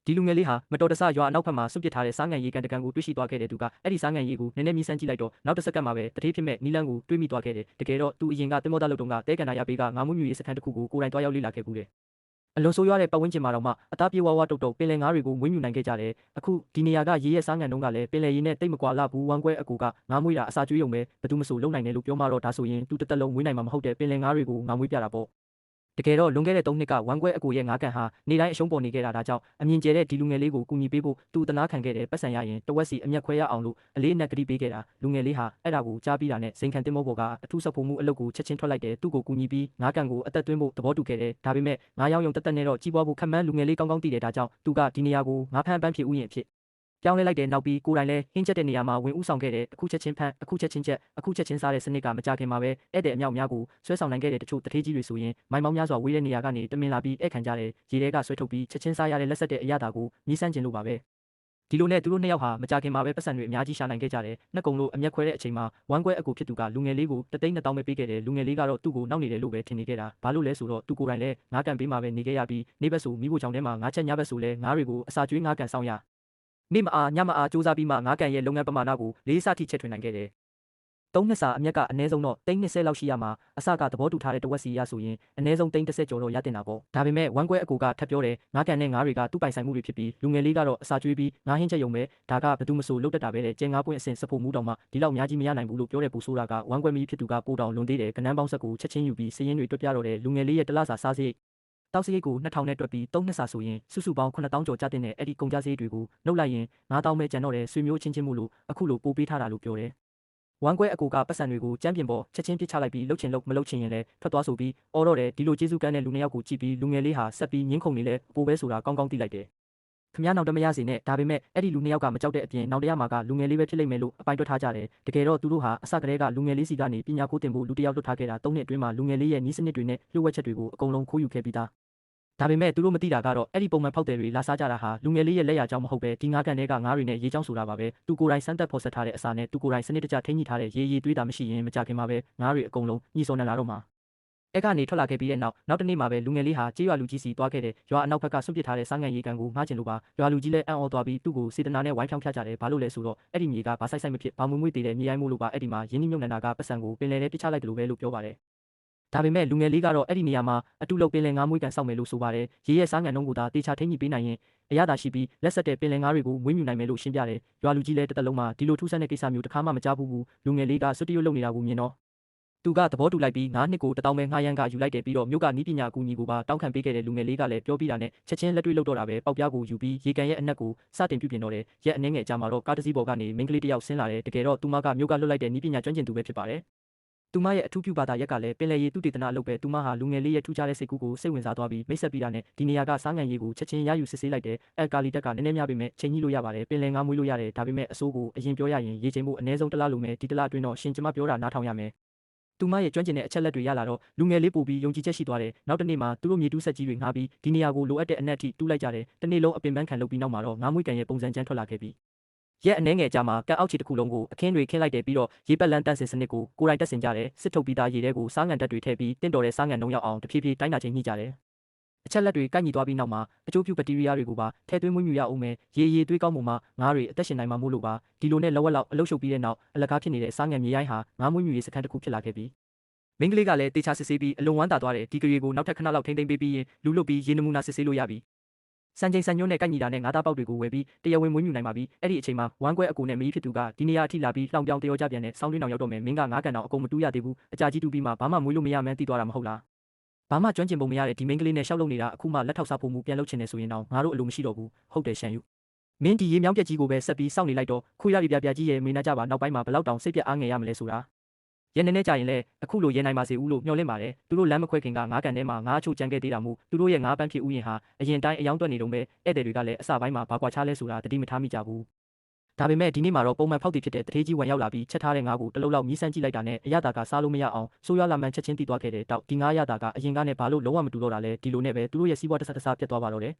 ဒီလူငယ်လေးဟာမတော်တဆရွာအနောက်ဘက်မှာစွန့်ပစ်ထားတဲ့စားငံရေကန်တကန်ကိုတွေ့ရှိသွားခဲ့တဲ့သူကအဲ့ဒီစားငံရေကိုနည်းနည်းမြည်ဆန်းကြည့်လိုက်တော့နောက်တစ်စက္ကန့်မှာပဲတထေးဖြစ်မဲ့နီလန်းကိုတွေးမိသွားခဲ့တယ်တကယ်တော့သူအရင်ကသင်္ဘောသားလုပ်တုန်းကတဲကန်နာရဘေးကငါးမွေးမြူရေးစခန်းတစ်ခုကိုကိုယ်တိုင်တွားရောက်လေ့လာခဲ့ဘူးတယ်အလွန်ဆိုးရွားတဲ့ပတ်ဝန်းကျင်မှာတော့မှအသားပြေးဝါးဝါတုတ်တုတ်ပင်လယ်ငါးတွေကိုမွေးမြူနိုင်ခဲ့ကြတယ်အခုဒီနေရာကရေရဲ့စားငံတုံးကလည်းပင်လယ်ရေနဲ့တိတ်မကွာလှဘူးဝမ်းကွဲအကူကငါးမွေးတာအစာကျွေးရုံပဲဘယ်သူမှမဆိုလုံနိုင်တယ်လို့ပြောမှတော့ဒါဆိုရင်သူတစ်သက်လုံးမွေးနိုင်မှာမဟုတ်တဲ့ပင်လယ်ငါးတွေကိုငါမွေးပြတာပေါ့တကယ်တော့လွန်ခဲ့တဲ့3နှစ်ကဝမ်းကွဲအကိုရဲ့ငါးကန်ဟာနေတိုင်းအရှုံးပေါ်နေခဲ့တာဒါကြောင့်အမြင်ကျတဲ့ဒီလူငယ်လေးကိုကူညီပေးဖို့သူတနာခံခဲ့တယ်ပတ်စံရရင်တဝက်စီအမျက်ခွဲရအောင်လို့အလေးအနက်ကတိပေးခဲ့တာလူငယ်လေးဟာအဲ့ဒါကိုကြားပြီးတာနဲ့စိန်ခံတင်မောပေါ်ကအထူးဆက်ဖို့မှုအလုပ်ကိုချက်ချင်းထွက်လိုက်တယ်သူ့ကိုကူညီပြီးငါးကန်ကိုအသက်သွင်းဖို့သဘောတူခဲ့တယ်ဒါပေမဲ့ငါးရောင်းရုံတက်နဲ့တော့ကြီးပွားဖို့ခက်မှန်းလူငယ်လေးကောင်းကောင်းသိတယ်ဒါကြောင့်သူကဒီနေရာကိုငါးဖမ်းပန်းဖြစ်ဥယျာဉ်အဖြစ်ပြောင်းလဲလိုက်တဲ့နောက်ပြီးကိုယ်တိုင်လည်းဟင်းချက်တဲ့နေရာမှာဝင်ဥဆောင်ခဲ့တဲ့အခုချက်ချင်းဖမ်းအခုချက်ချင်းချက်အခုချက်ချင်းစားတဲ့စနစ်ကမကြခင်မှာပဲဧည့်သည်အမြောက်များကိုဆွဲဆောင်နိုင်ခဲ့တဲ့တချို့တထေးကြီးတွေဆိုရင်မိုင်ပေါင်းများစွာဝေးတဲ့နေရာကနေတမင်လာပြီးဧည့်ခံကြတဲ့ရေထဲကဆွဲထုတ်ပြီးချက်ချင်းစားရတဲ့လက်ဆက်တဲ့အရာတာကိုမြည်ဆန်းခြင်းလို့ပါပဲဒီလိုနဲ့သူတို့နှစ်ယောက်ဟာမကြခင်မှာပဲပတ်စံတွေအများကြီးရှာနိုင်ခဲ့ကြတယ်နှစ်ကုံလို့အမျက်ခွဲတဲ့အချိန်မှာဝမ်းကွဲအကူဖြစ်သူကလူငယ်လေးကို3,200ပဲပေးခဲ့တယ်လူငယ်လေးကတော့သူ့ကိုနောက်နေတယ်လို့ပဲထင်နေခဲ့တာဘာလို့လဲဆိုတော့သူကိုယ်တိုင်လည်းငါးကန်ပေးမှာပဲနေခဲ့ရပြီးနေဘက်ဆိုမိဖို့ချောင်းထဲမှာငါးချက်ညဘက်ဆိုလဲငါးတွေကိုအစာကျွေးငါးကန်ဆောင်ရနေ့မအားညမအားစူးစမ်းပြီးမှငါးကန်ရဲ့လုပ်ငန်းပမာဏကိုလေးစားထိချက်ထွင်နိုင်ခဲ့တယ်3နှစ်စာအမြက်ကအနည်းဆုံးတော့30လောက်ရှိရမှာအစကသဘောတူထားတဲ့တဝက်စီရဆိုရင်အနည်းဆုံး30ကျော်တော့ရတင်တာပေါ့ဒါပေမဲ့ဝမ်းကွဲအကူကထပ်ပြောတယ်ငါးကန်နဲ့ငါးတွေကသူ့ပိုင်ဆိုင်မှုတွေဖြစ်ပြီးလူငယ်လေးကတော့အစာကျွေးပြီးငါးဟင်းချက်ရုံပဲဒါကဘယ်သူမှမဆိုလုတ်တတ်တာပဲတဲ့ကျဲငါးပွင့်အစင်စဖို့မှုတောင်မှဒီလောက်များကြီးမရနိုင်ဘူးလို့ပြောတဲ့ပူဆိုးတာကဝမ်းကွဲမီဖြစ်သူကပိုတောင်လွန်သေးတယ်ကနန်းပေါင်းဆက်ကိုချက်ချင်းယူပြီးစည်ရင်းတွေတွက်ပြတော့တယ်လူငယ်လေးရဲ့တလစာစားစရိတ်တောက်စရိတ်ကို2000နဲ့တွက်ပြီး3နှစ်စာဆိုရင်စုစုပေါင်း9000ကျော်ကျတဲ့အဲ့ဒီကုန်ကြစရိတ်တွေကိုနှုတ်လိုက်ရင်9000ပဲကျန်တော့တယ်ဆွေမျိုးချင်းချင်းမှုလို့အခုလိုပို့ပေးထားတာလို့ပြောတယ်ဝမ်းကွဲအကူကပတ်စံတွေကိုကျမ်းပြင်ပေါ်ချက်ချင်းပစ်ချလိုက်ပြီးလှုပ်ချင်လို့မလှုပ်ချင်ရင်လည်းထွက်သွားဆိုပြီးအော်တော့တယ်ဒီလိုကျေးဇူးကမ်းတဲ့လူနှစ်ယောက်ကိုကြည့်ပြီးလူငယ်လေးဟာဆက်ပြီးငင်းခုန်နေလဲပိုပဲဆိုတာကောင်းကောင်းသိလိုက်တယ်ခမည်းနောက်တမရစီနဲ့ဒါပေမဲ့အဲ့ဒီလူနှစ်ယောက်ကမကြောက်တဲ့အပြင်နောက်တရမှာကလူငယ်လေးပဲဖြစ်လိမ့်မယ်လို့အပိုင်တွက်ထားကြတယ်တကယ်တော့သူတို့ဟာအစကတည်းကလူငယ်လေးစီကနေပညာကိုသင်ဖို့လူတစ်ယောက်လွတ်ထားခဲ့တာ3နှစ်အတွင်းမှာလူငယ်လေးရဲ့နီးစနစ်တွေနဲ့လှုပ်ဝက်ချက်တွေကိုအကုန်လုံးခိုးယူခဲ့ပြီးသားဒါပေမဲ့သူတို့မသိတာကတော့အဲ့ဒီပုံမှန်ဖောက်တယ်တွေလာစားကြတာဟာလူငယ်လေးရဲ့လက်ရကြောင်းမဟုတ်ပဲဒီငါးကန်တွေကငါးတွေနဲ့ရေကြောင်းဆိုတာပါပဲသူကိုယ်တိုင်စမ်းသက်ဖော်ဆက်ထားတဲ့အစာနဲ့သူကိုယ်တိုင်စနစ်တကျထိန်းညှိထားတဲ့ရေသွေးတာမရှိရင်မကြခင်မှာပဲငါးတွေအကုန်လုံးညှိစော်နေလာတော့မှာအဲ့ကနေထွက်လာခဲ့ပြီးတဲ့နောက်တနေ့မှာပဲလူငယ်လေးဟာကြေးရွာလူကြီးစီသွားခဲ့တဲ့ရွာအနောက်ဘက်ကဆွန့်ပစ်ထားတဲ့စားငံရေကန်ကိုငှားကျင်လို့ပါရွာလူကြီးလည်းအံ့ဩသွားပြီးသူ့ကိုစေတနာနဲ့ဝိုင်းဖြောင်းဖြချကြတယ်ဘာလို့လဲဆိုတော့အဲ့ဒီမြေကဘာဆိုင်မဖြစ်ဘာမွေသေးတဲ့မြေရိုင်းမို့လို့ပါအဲ့ဒီမှာရင်းနှီးမြှုပ်နှံတာကပတ်စံကိုပင်လယ်ထဲပစ်ချလိုက်တယ်လို့ပဲလို့ပြောပါတယ်ဒါပေမဲ့လူငယ်လေးကတော့အဲ့ဒီနေရာမှာအတူလုပ်ပင်လယ်ငါးမွေးကန်စောက်မယ်လို့ဆိုပါတယ်ရေရဲ့စားငံနှုံးကိုသာတေချာထိန်းညှိပေးနိုင်ရင်အရသာရှိပြီးလက်ဆက်တဲ့ပင်လယ်ငါးတွေကိုမွေးမြူနိုင်မယ်လို့ရှင်းပြတယ်ရွာလူကြီးလည်းတစ်သက်လုံးမှာဒီလိုထူးဆန်းတဲ့ကိစ္စမျိုးတစ်ခါမှမကြားဘူးလူငယ်လေးကစွတ်တရွတ်လုပ်နေတာကိုမြင်တော့သူကသဘောတူလိုက်ပြီး9နှစ်ကို1000ပဲငှားရမ်းကယူလိုက်တယ်ပြီးတော့မြို့ကနီးပညာအကူအညီကိုပါတောင်းခံပေးခဲ့တဲ့လူငယ်လေးကလည်းပြောပြီးတာနဲ့ချက်ချင်းလက်တွေ့လုပ်တော့တာပဲပေါက်ပြားကိုယူပြီးရေကန်ရဲ့အနက်ကိုစတင်ပြုပြင်တော့တယ်ရက်အနှဲငယ်ကြာမှာတော့ကားတစ်စီးပေါ်ကနေမိန်းကလေးတစ်ယောက်ဆင်းလာတယ်တကယ်တော့သူမကမြို့ကလွတ်လိုက်တဲ့နီးပညာကျွမ်းကျင်သူပဲဖြစ်ပါတယ်သူမရဲ့အထူးပြုဘာသာရက်ကလည်းပင်လယ်ရေသူတေသနာအလုပ်ပဲသူမဟာလူငယ်လေးရဲ့ထူးခြားတဲ့စိတ်ကူးကိုစိတ်ဝင်စားသွားပြီးမိတ်ဆက်ပြီးတာနဲ့ဒီနေရာကစားငံရေကိုချက်ချင်းရယူစစ်ဆေးလိုက်တယ်အယ်ကာလီတက်ကနည်းနည်းများပေမဲ့ချိန်ကြီးလို့ရပါတယ်ပင်လယ်ငါးမွေးလို့ရတယ်ဒါပေမဲ့အစိုးကိုအရင်ပြောရရင်ရေချိန်မှုအနည်းဆုံးတစ်လားလိုမယ်ဒီတစ်လားအတွင်းတော့ရှင်ကျမပြောတာနားထောင်ရမယ်သူမရဲ့ကျွမ်းကျင်တဲ့အချက်လက်တွေရလာတော့လူငယ်လေးပို့ပြီးယုံကြည်ချက်ရှိသွားတယ်နောက်တနေ့မှာသူတို့မြေတူးဆက်ကြီးတွေငှားပြီးဒီနေရာကိုလိုအပ်တဲ့အနက်အထိတူးလိုက်ကြတယ်တနေ့လုံးအပင်ပန်းခံလုပ်ပြီးနောက်မှာတော့ငါးမွေးကန်ရဲ့ပုံစံကျန်းထွက်လာခဲ့ပြီးရက်အနှဲငယ်ကြာမှာကန်အောက်ခြေတစ်ခုလုံးကိုအခင်းတွေခင်းလိုက်တယ်ပြီးတော့ရေပက်လန်းတန့်စင်စနစ်ကိုကိုယ်တိုင်တက်ဆင်ကြတယ်စစ်ထုတ်ပြီးသားရေထဲကိုစားငံတက်တွေထည့်ပြီးတင့်တော်တဲ့စားငံနှုံရောက်အောင်တဖြည်းဖြည်းတိုင်းတာချိန်ညှိကြတယ်အချက်လက်တွေကိုက်ညီသွားပြီးနောက်မှာအကျိုးပြုဘက်တီးရီးယားတွေကိုပါထည့်သွင်းမွေးမြူရအောင်မယ်ရေသွေးကောင်းမှုမှာငါးတွေအသက်ရှင်နိုင်မှာမို့လို့ပါဒီလိုနဲ့လောဝက်လောက်အလုရှုပ်ပြီးတဲ့နောက်အလကားဖြစ်နေတဲ့စားငံမြေရိုင်းဟာငါးမွေးမြူရေးစခန်းတစ်ခုဖြစ်လာခဲ့ပြီးမင်းကလေးကလည်းတေချာစစ်ဆေးပြီးအလွန်ဝမ်းသာသွားတယ်ဒီကလေးကိုနောက်ထပ်ခဏလောက်ထိမ့်သိမ့်ပေးပြီးရင်လူလွတ်ပြီးရေနမူနာစစ်ဆေးလို့ရပြီစံချိန်စံညွှန်းနဲ့ကိုက်ညီတာနဲ့ငါးသားပေါက်တွေကိုဝယ်ပြီးတရားဝင်မွေးမြူနိုင်ပါပြီအဲ့ဒီအချိန်မှာဝမ်းကွဲအကူနဲ့မီးဖြစ်သူကဒီနေရာအထိလာပြီးလှောင်ပြောင်တရောကြပြန်နဲ့ဆောင်းတွင်းအောင်ရောက်တော့မယ်မင်းကငါးကန်တောင်အကုန်မတူးရသေးဘူးအကြာကြီးတူးပြီးမှဘာမှမွေးလို့မရမှန်းသိသွားတာမဟုတ်လားဘာမှကျွမ်းကျင်ပုံမရတဲ့ဒီမင်းကလေးနဲ့ရှောက်လုံနေတာအခုမှလက်ထောက်စားဖို့မှုပြန်လုပ်ချင်နေဆိုရင်တော့ငါတို့အလိုမရှိတော့ဘူးဟုတ်တယ်ရှန်ယူမင်းဒီရေမြောင်းပြက်ကြီးကိုပဲဆက်ပြီးစောင့်နေလိုက်တော့ခွေရပြပြကြီးရဲ့မေးနာကြပါနောက်ပိုင်းမှာဘလောက်တောင်စိတ်ပြအားငယ်ရမလဲဆိုတာရဲနေနေကြရင်လည်းအခုလိုရဲနိုင်ပါစေဦးလို့မျှော်လင့်ပါတယ်သူတို့လမ်းမခွဲခင်ကငါးကန်ထဲမှာငါးချိုကြံခဲ့သေးတာမို့သူတို့ရဲ့ငါးပန်းဖြစ်ဥယျာဉ်ဟာအရင်တိုင်းအယောင်တွက်နေတုန်းပဲဧည့်သည်တွေကလည်းအစပိုင်းမှာဘာကွာခြားလဲဆိုတာတတိမထားမိကြဘူးဒါပေမဲ့ဒီနေ့မှာတော့ပုံမှန်ဖောက်တည်ဖြစ်တဲ့တထေးကြီးဝင်ရောက်လာပြီးချက်ထားတဲ့ငါးကိုတလုံးလောက်မြည်ဆန်းကြည့်လိုက်တာနဲ့အရသာကစားလို့မရအောင်ဆိုးရွားလာမှန်းချက်ချင်းသိသွားခဲ့တဲ့တောက်ဒီငါးရတာကအရင်ကနဲ့ဘာလို့လုံးဝမတူတော့တာလဲဒီလိုနဲ့ပဲသူတို့ရဲ့စီးပွားတဆပြတ်သွားပါတော့တယ်